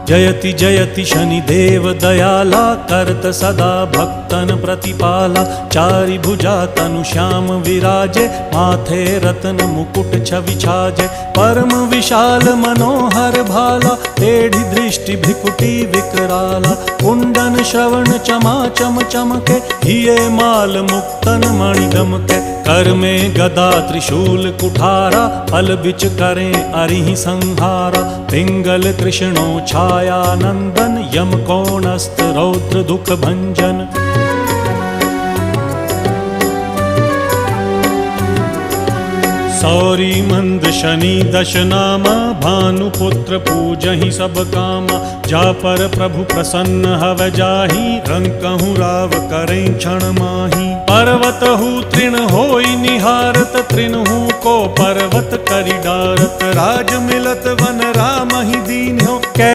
जयति जयति शनिदेव दयाला, करत सदा भक्तन प्रतिपाला। चारि भुजा तनु श्याम विराजे, माथे रत्न मुकुट छवि छाजे। परम विशाल मनोहर भाला, टेढ़ी दृष्टि भ्रिकुटी विकराला। कुंडन श्रवण चमाचम चमके, हिये माल मुक्तन मणि दमके। कर में गदा त्रिशूल कुठारा, फल बिच करें अरिहि संहारा। पिंगल कृष्णो छाया नंदन, यम कोणस्थ रौद्र दुख भंजन। सौरी मंद शनि दश नामा, भानुपुत्र पूजहि सब कामा। जा पर प्रभु प्रसन्न हव जाहि, रंकहु राव करें क्षण माही। पर्वत हु तृण होई निहारत, तृणहु को पर्वत करि डारत। राज मिलत वन राम ही दीन्हो,